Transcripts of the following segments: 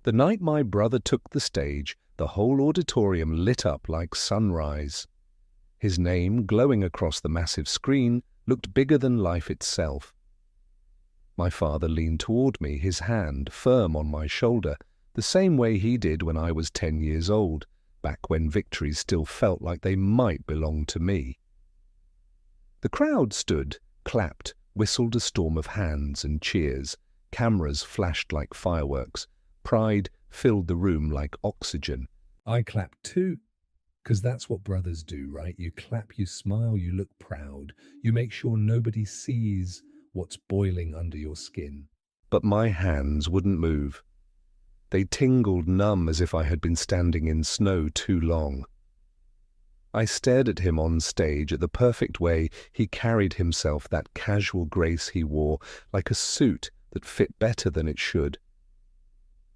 The night my brother took the stage, the whole auditorium lit up like sunrise. His name, glowing across the massive screen, looked bigger than life itself. My father leaned toward me, his hand firm on my shoulder, the same way he did when I was 10 years old, back when victories still felt like they might belong to me. The crowd stood, clapped, whistled a storm of hands and cheers. Cameras flashed like fireworks. Pride filled the room like oxygen. I clapped too, because that's what brothers do, right? You clap, you smile, you look proud. You make sure nobody sees what's boiling under your skin. But my hands wouldn't move. They tingled numb as if I had been standing in snow too long. I stared at him on stage, at the perfect way he carried himself, that casual grace he wore, like a suit that fit better than it should.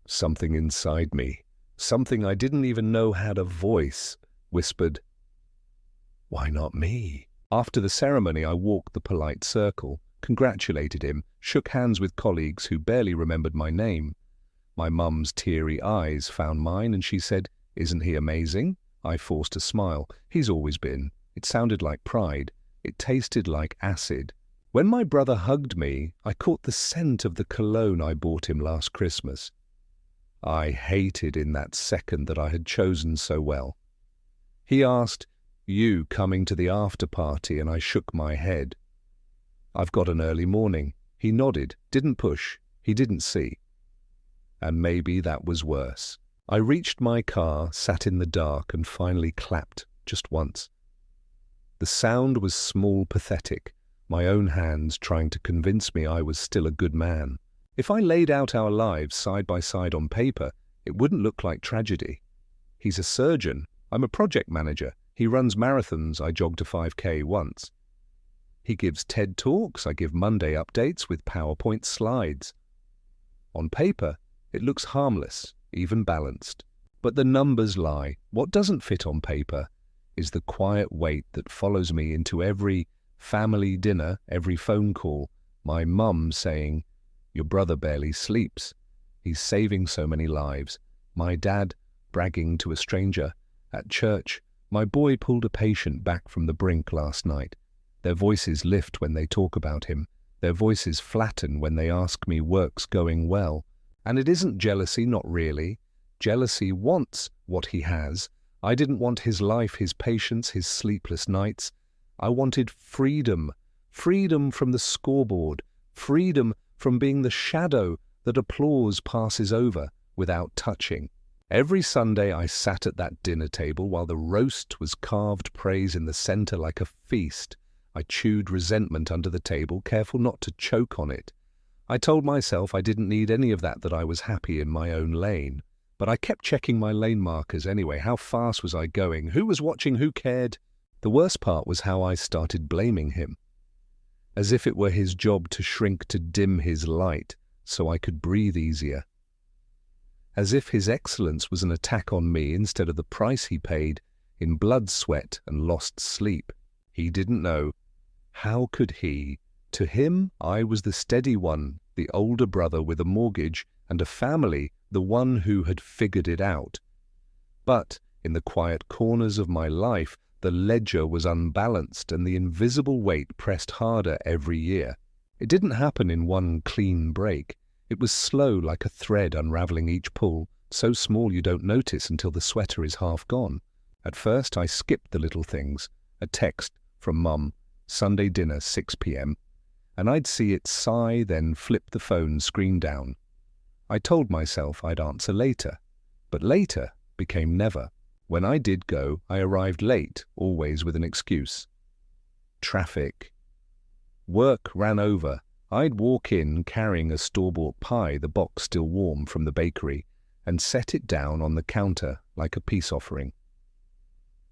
Something inside me, something I didn't even know had a voice, whispered, "Why not me?" After the ceremony, I walked the polite circle, congratulated him, shook hands with colleagues who barely remembered my name. My mum's teary eyes found mine and she said, "Isn't he amazing?" I forced a smile. He's always been. It sounded like pride. It tasted like acid. When my brother hugged me, I caught the scent of the cologne I bought him last Christmas. I hated in that second that I had chosen so well. He asked, "You coming to the after party?" and I shook my head. "I've got an early morning." He nodded, didn't push, he didn't see. And maybe that was worse. I reached my car, sat in the dark, and finally clapped, just once. The sound was small, pathetic, my own hands trying to convince me I was still a good man. If I laid out our lives side by side on paper, it wouldn't look like tragedy. He's a surgeon, I'm a project manager. He runs marathons, I jogged a 5K once. He gives TED Talks, I give Monday updates with PowerPoint slides. On paper, it looks harmless, even balanced. But the numbers lie. What doesn't fit on paper is the quiet weight that follows me into every family dinner, every phone call. My mum saying, "Your brother barely sleeps. He's saving so many lives." My dad bragging to a stranger. At church, my boy pulled a patient back from the brink last night. Their voices lift when they talk about him. Their voices flatten when they ask me work's going well. And it isn't jealousy, not really. Jealousy wants what he has. I didn't want his life, his patience, his sleepless nights. I wanted freedom. Freedom from the scoreboard. Freedom from being the shadow that applause passes over without touching. Every Sunday I sat at that dinner table while the roast was carved praise in the center like a feast. I chewed resentment under the table, careful not to choke on it. I told myself I didn't need any of that I was happy in my own lane. But I kept checking my lane markers anyway. How fast was I going? Who was watching? Who cared? The worst part was how I started blaming him. As if it were his job to shrink, to dim his light, so I could breathe easier. As if his excellence was an attack on me instead of the price he paid in blood, sweat, and lost sleep. He didn't know. How could he? To him, I was the steady one, the older brother with a mortgage and a family, the one who had figured it out. But in the quiet corners of my life, the ledger was unbalanced and the invisible weight pressed harder every year. It didn't happen in one clean break. It was slow, like a thread unraveling each pull, so small you don't notice until the sweater is half gone. At first I skipped the little things. A text from Mum, Sunday dinner 6 p.m. And I'd see it sigh, then flip the phone screen down. I told myself I'd answer later, but later became never. When I did go, I arrived late, always with an excuse. Traffic. Work ran over. I'd walk in carrying a store-bought pie, the box still warm from the bakery, and set it down on the counter like a peace offering.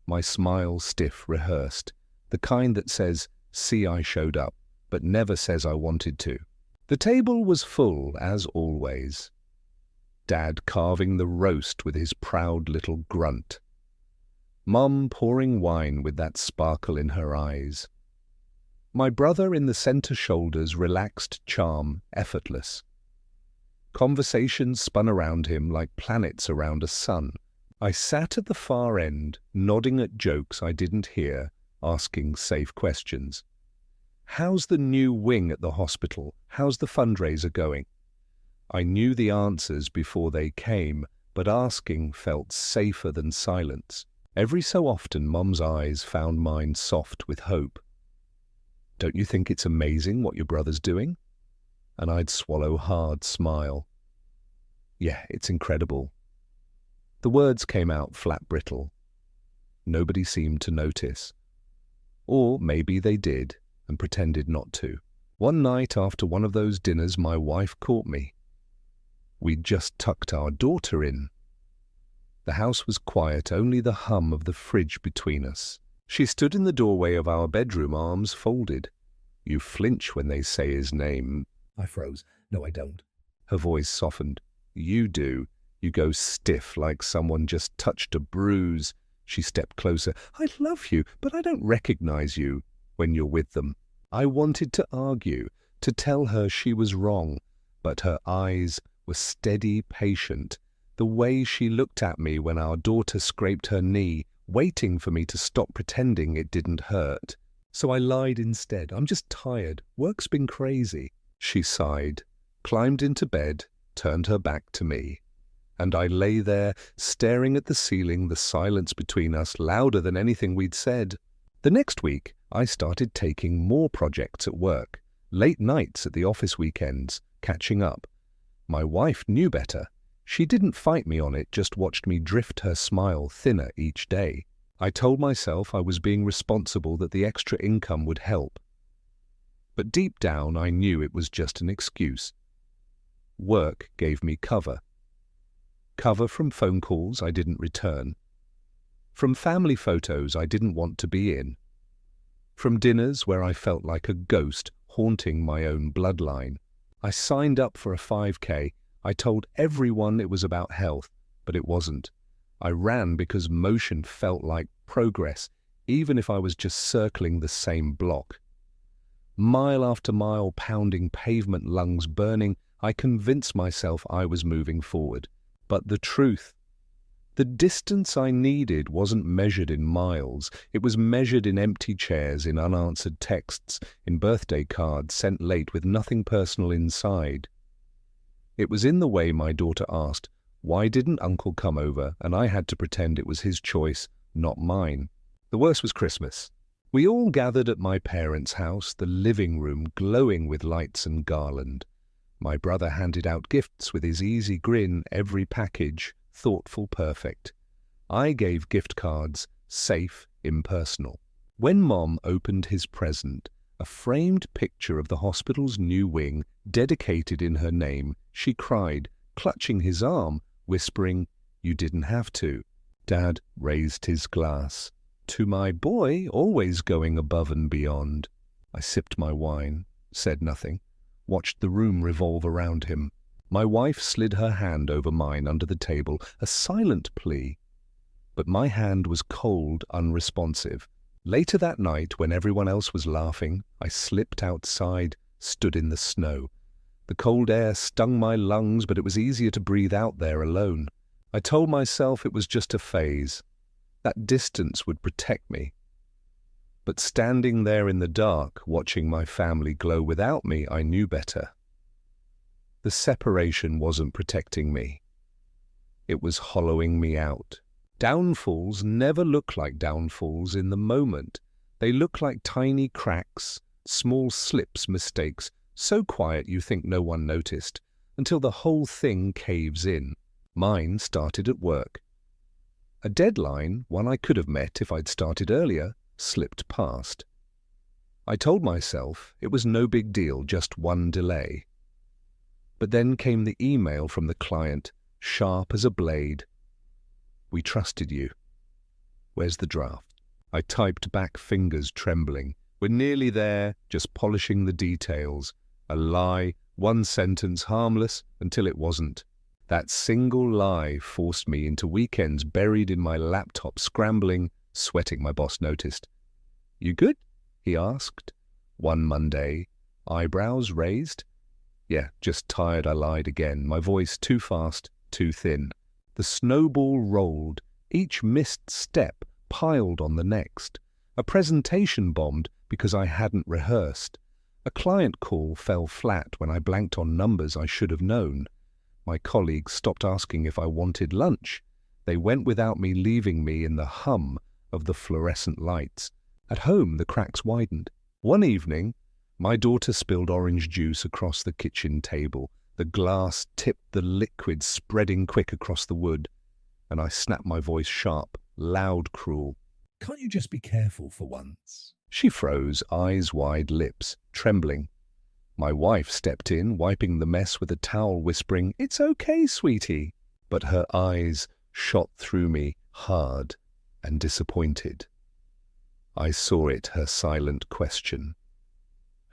My smile stiff, rehearsed, the kind that says, "See, I showed up," but never says I wanted to. The table was full, as always. Dad carving the roast with his proud little grunt. Mum pouring wine with that sparkle in her eyes. My brother in the center shoulders, relaxed charm, effortless. Conversations spun around him like planets around a sun. I sat at the far end, nodding at jokes I didn't hear, asking safe questions. How's the new wing at the hospital? How's the fundraiser going? I knew the answers before they came, but asking felt safer than silence. Every so often, Mum's eyes found mine soft with hope. Don't you think it's amazing what your brother's doing? And I'd swallow hard smile. Yeah, it's incredible. The words came out flat brittle. Nobody seemed to notice. Or maybe they did and pretended not to. One night after one of those dinners, my wife caught me. We'd just tucked our daughter in. The house was quiet, only the hum of the fridge between us. She stood in the doorway of our bedroom, arms folded. You flinch when they say his name. I froze. No, I don't. Her voice softened. You do. You go stiff like someone just touched a bruise. She stepped closer. I love you, but I don't recognize you when you're with them. I wanted to argue, to tell her she was wrong, but her eyes were steady, patient. The way she looked at me when our daughter scraped her knee, waiting for me to stop pretending it didn't hurt. So I lied instead. I'm just tired. Work's been crazy. She sighed, climbed into bed, turned her back to me. And I lay there, staring at the ceiling, the silence between us louder than anything we'd said. The next week, I started taking more projects at work, late nights at the office weekends, catching up. My wife knew better. She didn't fight me on it, just watched me drift her smile thinner each day. I told myself I was being responsible, that the extra income would help. But deep down, I knew it was just an excuse. Work gave me cover. Cover from phone calls I didn't return. From family photos I didn't want to be in. From dinners where I felt like a ghost haunting my own bloodline. I signed up for a 5K. I told everyone it was about health, but it wasn't. I ran because motion felt like progress, even if I was just circling the same block. Mile after mile, pounding pavement, lungs burning, I convinced myself I was moving forward. But the truth, the distance I needed wasn't measured in miles. It was measured in empty chairs, in unanswered texts, in birthday cards sent late with nothing personal inside. It was in the way my daughter asked, why didn't Uncle come over? And I had to pretend it was his choice, not mine. The worst was Christmas. We all gathered at my parents' house, the living room glowing with lights and garland. My brother handed out gifts with his easy grin, every package thoughtful, perfect. I gave gift cards, safe, impersonal. When Mom opened his present, a framed picture of the hospital's new wing, dedicated in her name, she cried, clutching his arm, whispering, "You didn't have to." Dad raised his glass. "To my boy, always going above and beyond." I sipped my wine, said nothing, watched the room revolve around him. My wife slid her hand over mine under the table, a silent plea. But my hand was cold, unresponsive. Later that night, when everyone else was laughing, I slipped outside, stood in the snow. The cold air stung my lungs, but it was easier to breathe out there alone. I told myself it was just a phase. That distance would protect me. But standing there in the dark, watching my family glow without me, I knew better. The separation wasn't protecting me. It was hollowing me out. Downfalls never look like downfalls in the moment. They look like tiny cracks, small slips, mistakes, so quiet you think no one noticed, until the whole thing caves in. Mine started at work. A deadline, one I could have met if I'd started earlier, slipped past. I told myself it was no big deal, just one delay. But then came the email from the client, sharp as a blade. "We trusted you. Where's the draft?" I typed back, fingers trembling. "We're nearly there, just polishing the details." A lie, one sentence, harmless until it wasn't. That single lie forced me into weekends buried in my laptop, scrambling, sweating. My boss noticed. "You good?" he asked. One Monday, eyebrows raised. Yeah, just tired, I lied again, my voice too fast, too thin. The snowball rolled, each missed step piled on the next. A presentation bombed because I hadn't rehearsed. A client call fell flat when I blanked on numbers I should have known. My colleagues stopped asking if I wanted lunch. They went without me, leaving me in the hum of the fluorescent lights. At home, the cracks widened. One evening, my daughter spilled orange juice across the kitchen table. The glass tipped, the liquid spreading quick across the wood, and I snapped my voice sharp, loud, cruel. Can't you just be careful for once? She froze, eyes wide, lips trembling. My wife stepped in, wiping the mess with a towel, whispering, "It's okay, sweetie." But her eyes shot through me, hard and disappointed. I saw it, her silent question.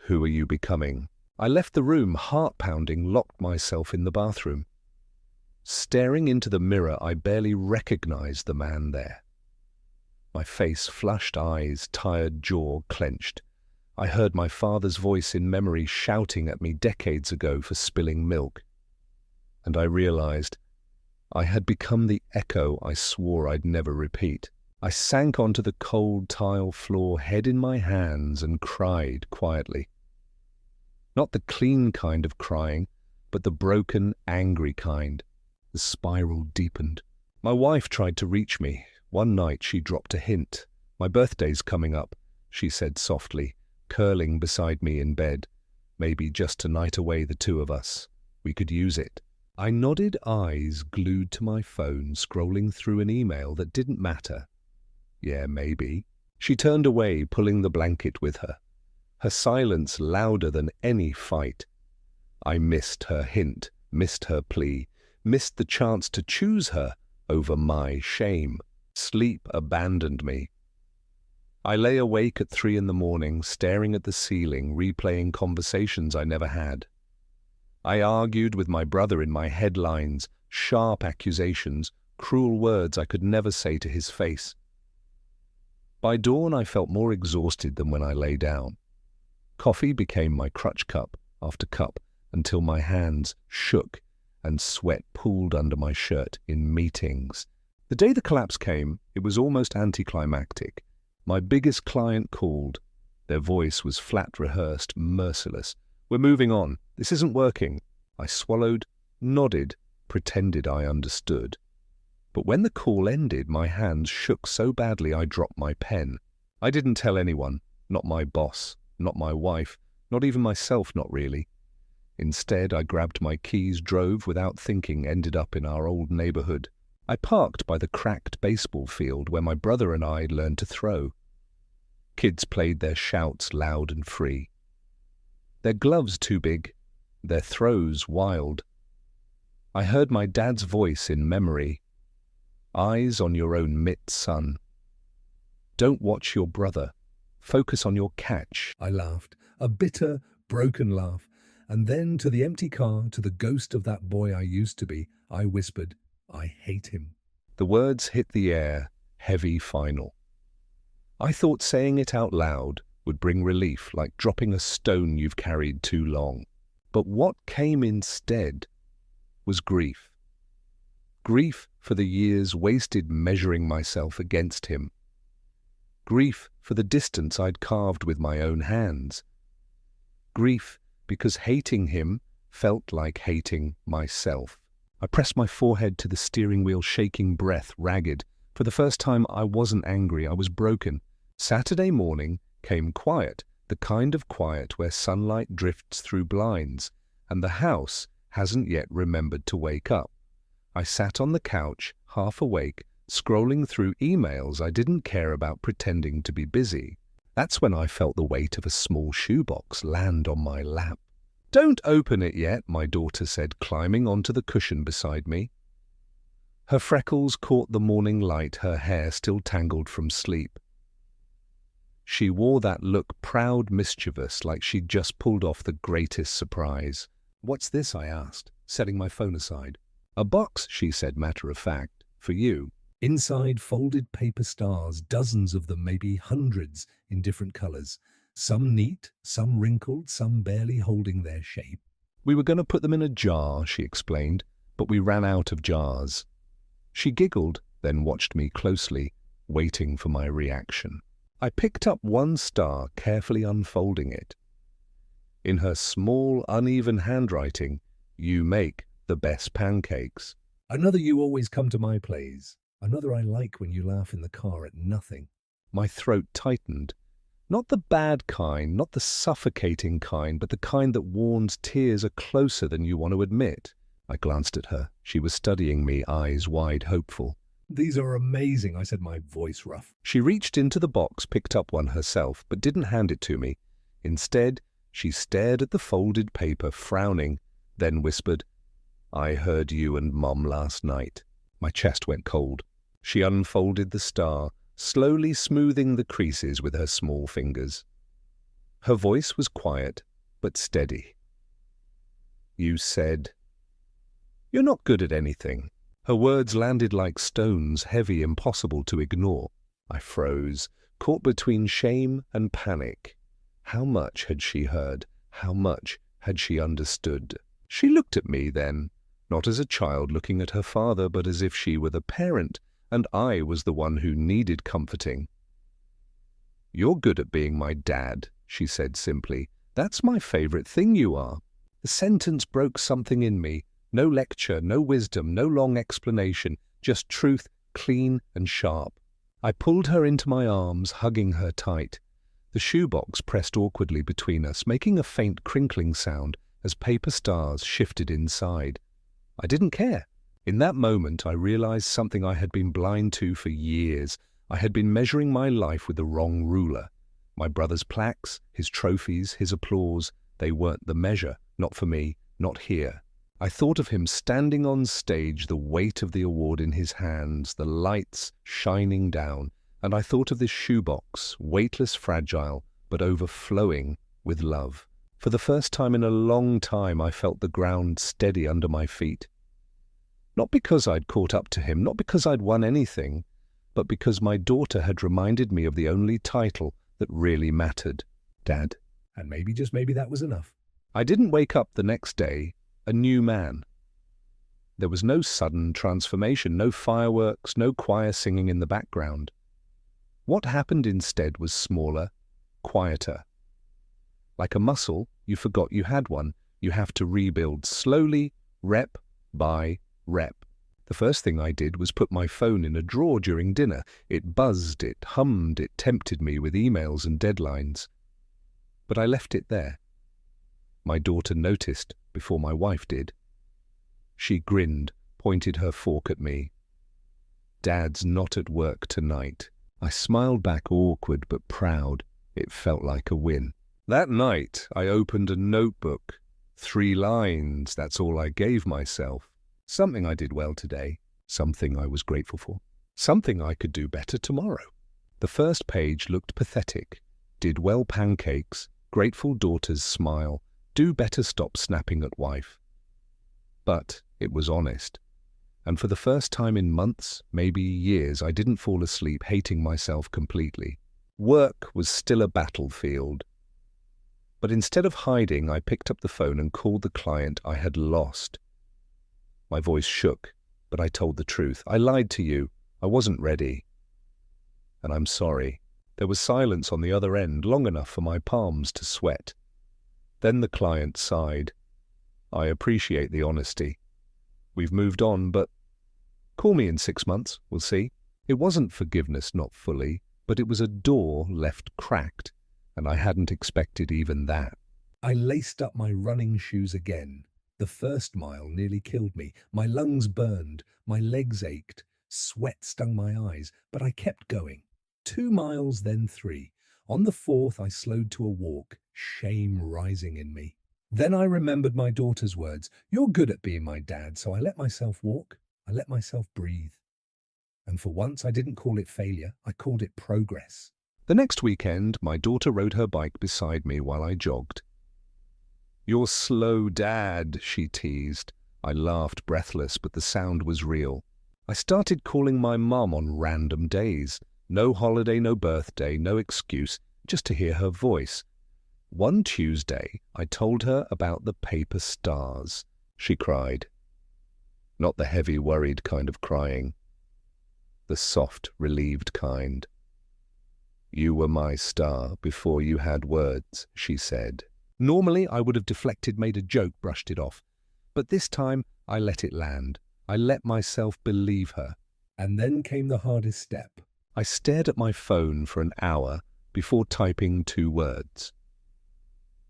"Who are you becoming?" I left the room, heart pounding, locked myself in the bathroom. Staring into the mirror, I barely recognized the man there. My face flushed, eyes, tired, jaw clenched. I heard my father's voice in memory shouting at me decades ago for spilling milk. And I realized I had become the echo I swore I'd never repeat. I sank onto the cold tile floor, head in my hands, and cried quietly. Not the clean kind of crying, but the broken, angry kind. The spiral deepened. My wife tried to reach me. One night she dropped a hint. "My birthday's coming up," she said softly, curling beside me in bed. "Maybe just a night away, the two of us. We could use it." I nodded, eyes glued to my phone, scrolling through an email that didn't matter. Yeah, maybe. She turned away, pulling the blanket with her. Her silence louder than any fight. I missed her hint, missed her plea, missed the chance to choose her over my shame. Sleep abandoned me. I lay awake at 3 a.m, staring at the ceiling, replaying conversations I never had. I argued with my brother in my headlines, sharp accusations, cruel words I could never say to his face. By dawn, I felt more exhausted than when I lay down. Coffee became my crutch cup after cup until my hands shook and sweat pooled under my shirt in meetings. The day the collapse came, it was almost anticlimactic. My biggest client called. Their voice was flat, rehearsed, merciless. "We're moving on. This isn't working." I swallowed, nodded, pretended I understood. But when the call ended, my hands shook so badly I dropped my pen. I didn't tell anyone, not my boss, not my wife, not even myself, not really. Instead, I grabbed my keys, drove without thinking, ended up in our old neighborhood. I parked by the cracked baseball field where my brother and I learned to throw. Kids played their shouts loud and free. Their gloves too big, their throws wild. I heard my dad's voice in memory. "Eyes on your own mitt, son. Don't watch your brother. Focus on your catch." I laughed, a bitter, broken laugh, and then to the empty car, to the ghost of that boy I used to be, I whispered, "I hate him." The words hit the air, heavy, final. I thought saying it out loud would bring relief, like dropping a stone you've carried too long. But what came instead was grief. Grief for the years wasted measuring myself against him. Grief for the distance I'd carved with my own hands. Grief because hating him felt like hating myself. I pressed my forehead to the steering wheel, shaking, breath ragged. For the first time, I wasn't angry, I was broken. Saturday morning came quiet, the kind of quiet where sunlight drifts through blinds, and the house hasn't yet remembered to wake up. I sat on the couch, half awake, scrolling through emails I didn't care about, pretending to be busy. That's when I felt the weight of a small shoebox land on my lap. "Don't open it yet," my daughter said, climbing onto the cushion beside me. Her freckles caught the morning light, her hair still tangled from sleep. She wore that look, proud, mischievous, like she'd just pulled off the greatest surprise. "What's this?" I asked, setting my phone aside. "A box," she said, matter of fact, "for you." Inside, folded paper stars, dozens of them, maybe hundreds, in different colors. Some neat, some wrinkled, some barely holding their shape. We were going to put them in a jar, she explained, but we ran out of jars. She giggled, then watched me closely, waiting for my reaction. I picked up one star, carefully unfolding it. In her small, uneven handwriting, "You make the best pancakes." Another you always come to my plays. Another I like when you laugh in the car at nothing. My throat tightened. Not the bad kind, not the suffocating kind, but the kind that warns tears are closer than you want to admit. I glanced at her. She was studying me, eyes wide, hopeful. These are amazing, I said, my voice rough. She reached into the box, picked up one herself, but didn't hand it to me. Instead, she stared at the folded paper, frowning, then whispered, "I heard you and Mom last night." My chest went cold. She unfolded the star, slowly smoothing the creases with her small fingers. Her voice was quiet, but steady. "You said, you're not good at anything." Her words landed like stones, heavy, impossible to ignore. I froze, caught between shame and panic. How much had she heard? How much had she understood? She looked at me then, not as a child looking at her father, but as if she were the parent, and I was the one who needed comforting. "You're good at being my dad," she said simply. "That's my favorite thing you are." The sentence broke something in me. No lecture, no wisdom, no long explanation, just truth, clean and sharp. I pulled her into my arms, hugging her tight. The shoebox pressed awkwardly between us, making a faint crinkling sound as paper stars shifted inside. I didn't care. In that moment, I realized something I had been blind to for years. I had been measuring my life with the wrong ruler. My brother's plaques, his trophies, his applause, they weren't the measure, not for me, not here. I thought of him standing on stage, the weight of the award in his hands, the lights shining down, and I thought of this shoebox, weightless, fragile, but overflowing with love. For the first time in a long time, I felt the ground steady under my feet. Not because I'd caught up to him, not because I'd won anything, but because my daughter had reminded me of the only title that really mattered, Dad. And maybe, just maybe, that was enough. I didn't wake up the next day a new man. There was no sudden transformation, no fireworks, no choir singing in the background. What happened instead was smaller, quieter. Like a muscle, you forgot you had one. You have to rebuild slowly, rep by rep. The first thing I did was put my phone in a drawer during dinner. It buzzed, it hummed, it tempted me with emails and deadlines. But I left it there. My daughter noticed before my wife did. She grinned, pointed her fork at me. "Dad's not at work tonight." I smiled back, awkward but proud. It felt like a win. That night, I opened a notebook. 3 lines, that's all I gave myself. Something I did well today, something I was grateful for, something I could do better tomorrow. The first page looked pathetic. Did well pancakes, grateful daughter's smile, do better stop snapping at wife. But it was honest. And for the first time in months, maybe years, I didn't fall asleep hating myself completely. Work was still a battlefield. But instead of hiding, I picked up the phone and called the client I had lost. My voice shook, but I told the truth. "I lied to you. I wasn't ready. And I'm sorry." There was silence on the other end, long enough for my palms to sweat. Then the client sighed. "I appreciate the honesty. We've moved on, but call me in 6 months, we'll see." It wasn't forgiveness, not fully, but it was a door left cracked, and I hadn't expected even that. I laced up my running shoes again. The first mile nearly killed me. My lungs burned, my legs ached, sweat stung my eyes, but I kept going. 2 miles, then 3. On the 4th, I slowed to a walk, shame rising in me. Then I remembered my daughter's words. "You're good at being my dad," so I let myself walk. I let myself breathe. And for once, I didn't call it failure. I called it progress. The next weekend, my daughter rode her bike beside me while I jogged. "You're slow, Dad," she teased. I laughed, breathless, but the sound was real. I started calling my mom on random days. No holiday, no birthday, no excuse, just to hear her voice. One Tuesday, I told her about the paper stars. She cried. Not the heavy, worried kind of crying. The soft, relieved kind. You were my star before you had words, she said. Normally, I would have deflected, made a joke, brushed it off. But this time, I let it land. I let myself believe her. And then came the hardest step. I stared at my phone for an hour before typing 2 words.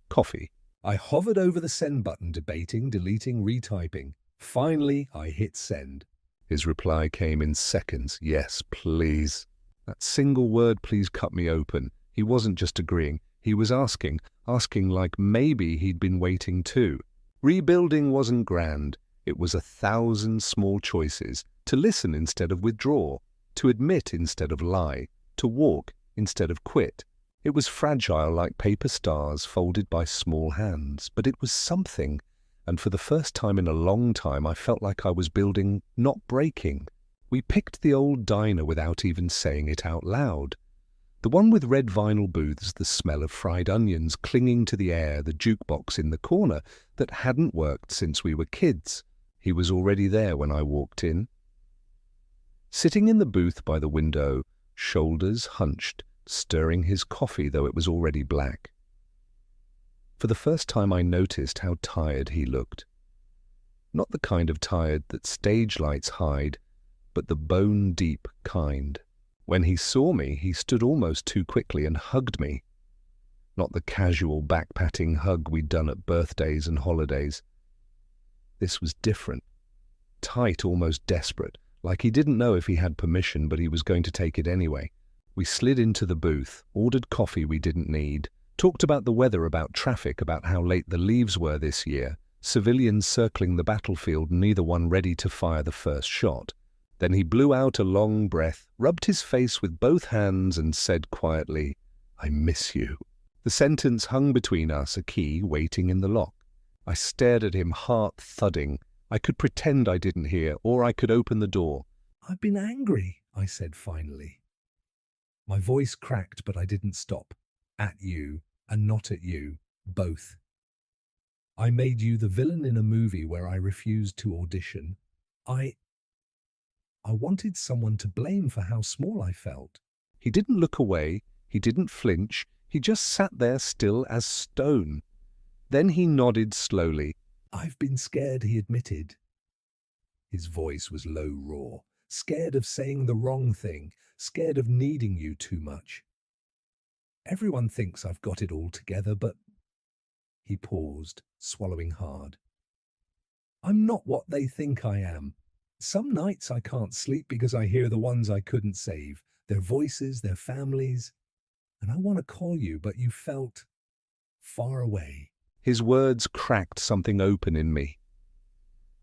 Coffee. I hovered over the send button, debating, deleting, retyping. Finally, I hit send. His reply came in seconds. Yes, please. That single word, please, cut me open. He wasn't just agreeing. He was asking like maybe he'd been waiting too. Rebuilding wasn't grand. It was 1,000 small choices. To listen instead of withdraw. To admit instead of lie. To walk instead of quit. It was fragile like paper stars folded by small hands. But it was something. And for the first time in a long time, I felt like I was building, not breaking. We picked the old diner without even saying it out loud. The one with red vinyl booths, the smell of fried onions clinging to the air, the jukebox in the corner that hadn't worked since we were kids. He was already there when I walked in. Sitting in the booth by the window, shoulders hunched, stirring his coffee though it was already black. For the first time I noticed how tired he looked. Not the kind of tired that stage lights hide, but the bone-deep kind. When he saw me, he stood almost too quickly and hugged me. Not the casual back-patting hug we'd done at birthdays and holidays. This was different. Tight, almost desperate, like he didn't know if he had permission, but he was going to take it anyway. We slid into the booth, ordered coffee we didn't need, talked about the weather, about traffic, about how late the leaves were this year, civilians circling the battlefield, neither one ready to fire the first shot. Then he blew out a long breath, rubbed his face with both hands and said quietly, "I miss you." The sentence hung between us, a key waiting in the lock. I stared at him, heart thudding. I could pretend I didn't hear, or I could open the door. "I've been angry," I said finally. My voice cracked, but I didn't stop. At you, and not at you, both. I made you the villain in a movie where I refused to audition. I wanted someone to blame for how small I felt. He didn't look away, he didn't flinch, he just sat there still as stone. Then he nodded slowly. "I've been scared," he admitted. His voice was low, raw. Scared of saying the wrong thing, scared of needing you too much. Everyone thinks I've got it all together, but... He paused, swallowing hard. "I'm not what they think I am. Some nights I can't sleep because I hear the ones I couldn't save, their voices, their families. And I want to call you, but you felt far away." His words cracked something open in me.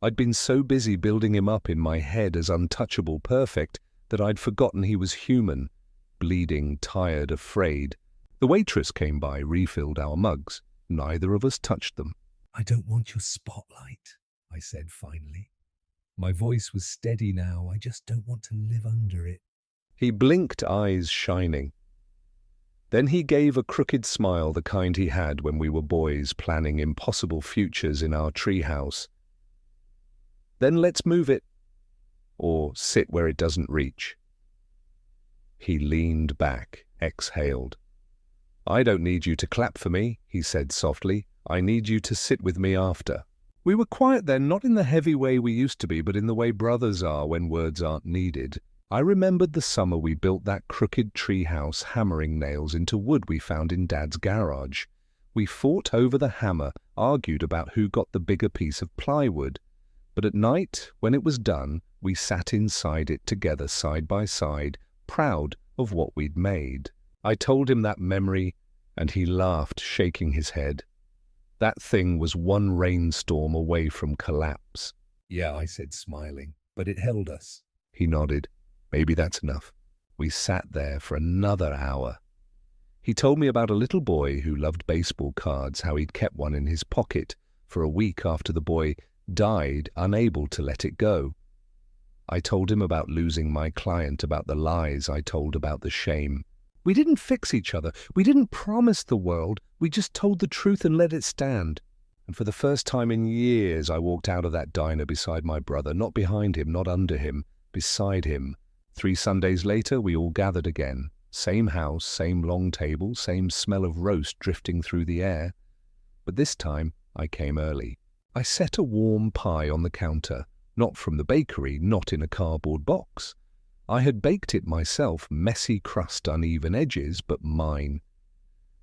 I'd been so busy building him up in my head as untouchable, perfect, that I'd forgotten he was human, bleeding, tired, afraid. The waitress came by, refilled our mugs. Neither of us touched them. "I don't want your spotlight," I said finally. My voice was steady now. "I just don't want to live under it." He blinked, eyes shining. Then he gave a crooked smile, the kind he had when we were boys planning impossible futures in our treehouse. "Then let's move it, or sit where it doesn't reach." He leaned back, exhaled. "I don't need you to clap for me," he said softly. "I need you to sit with me after." We were quiet then, not in the heavy way we used to be, but in the way brothers are when words aren't needed. I remembered the summer we built that crooked treehouse, hammering nails into wood we found in Dad's garage. We fought over the hammer, argued about who got the bigger piece of plywood. But at night, when it was done, we sat inside it together, side by side, proud of what we'd made. I told him that memory, and he laughed, shaking his head. That thing was one rainstorm away from collapse. "Yeah," I said, smiling, "but it held us." He nodded. "Maybe that's enough." We sat there for another hour. He told me about a little boy who loved baseball cards, how he'd kept one in his pocket for a week after the boy died, unable to let it go. I told him about losing my client, about the lies I told, about the shame. We didn't fix each other. We didn't promise the world. We just told the truth and let it stand. And for the first time in years, I walked out of that diner beside my brother, not behind him, not under him, beside him. 3 Sundays later, we all gathered again. Same house, same long table, same smell of roast drifting through the air. But this time, I came early. I set a warm pie on the counter, not from the bakery, not in a cardboard box. I had baked it myself, messy crust, uneven edges, but mine.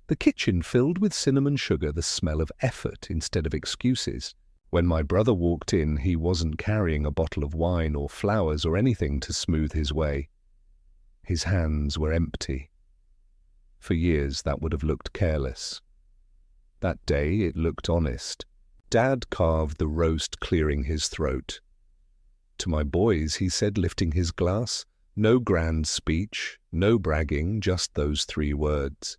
The kitchen filled with cinnamon sugar, the smell of effort instead of excuses. When my brother walked in, he wasn't carrying a bottle of wine or flowers or anything to smooth his way. His hands were empty. For years that would have looked careless. That day it looked honest. Dad carved the roast, clearing his throat. To my boys he said, lifting his glass, no grand speech, no bragging, just those 3 words.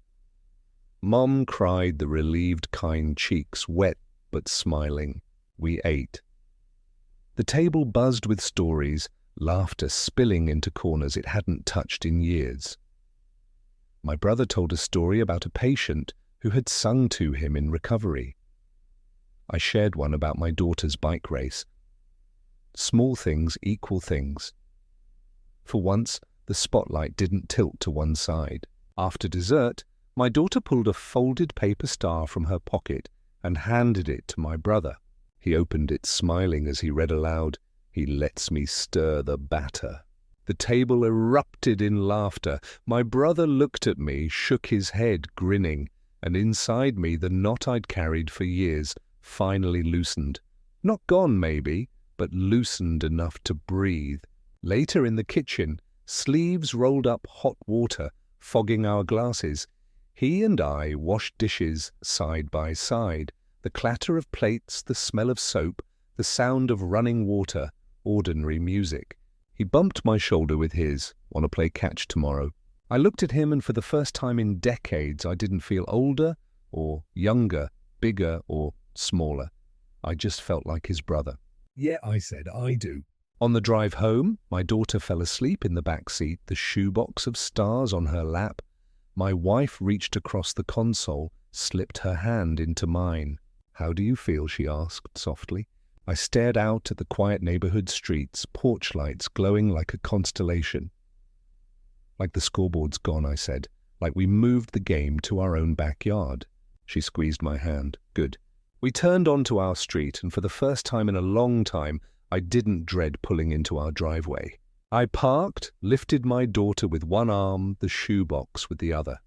Mom cried, the relieved, kind cheeks wet but smiling. We ate. The table buzzed with stories, laughter spilling into corners it hadn't touched in years. My brother told a story about a patient who had sung to him in recovery. I shared one about my daughter's bike race. Small things equal things. For once, the spotlight didn't tilt to one side. After dessert, my daughter pulled a folded paper star from her pocket and handed it to my brother. He opened it, smiling as he read aloud, "He lets me stir the batter." The table erupted in laughter. My brother looked at me, shook his head, grinning, and inside me the knot I'd carried for years finally loosened. Not gone, maybe, but loosened enough to breathe. Later in the kitchen, sleeves rolled up hot water, fogging our glasses. He and I washed dishes side by side. The clatter of plates, the smell of soap, the sound of running water, ordinary music. He bumped my shoulder with his. "Want to play catch tomorrow?" I looked at him, and for the first time in decades I didn't feel older or younger, bigger or smaller. I just felt like his brother. Yeah, I said, I do. On the drive home, my daughter fell asleep in the back seat, the shoebox of stars on her lap. My wife reached across the console, slipped her hand into mine. "How do you feel?" she asked softly. I stared out at the quiet neighborhood streets, porch lights glowing like a constellation. "Like the scoreboard's gone," I said. "Like we moved the game to our own backyard." She squeezed my hand. "Good." We turned onto our street, and for the first time in a long time, I didn't dread pulling into our driveway. I parked, lifted my daughter with one arm, the shoebox with the other.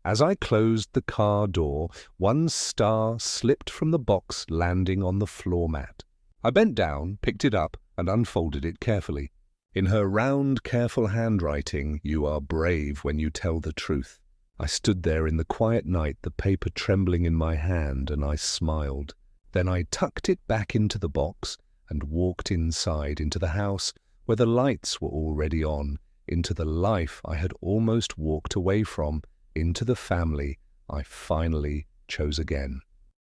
As I closed the car door, one star slipped from the box, landing on the floor mat. I bent down, picked it up, and unfolded it carefully. In her round, careful handwriting, "You are brave when you tell the truth." I stood there in the quiet night, the paper trembling in my hand, and I smiled. Then I tucked it back into the box and walked inside, into the house where the lights were already on, into the life I had almost walked away from, into the family I finally chose again.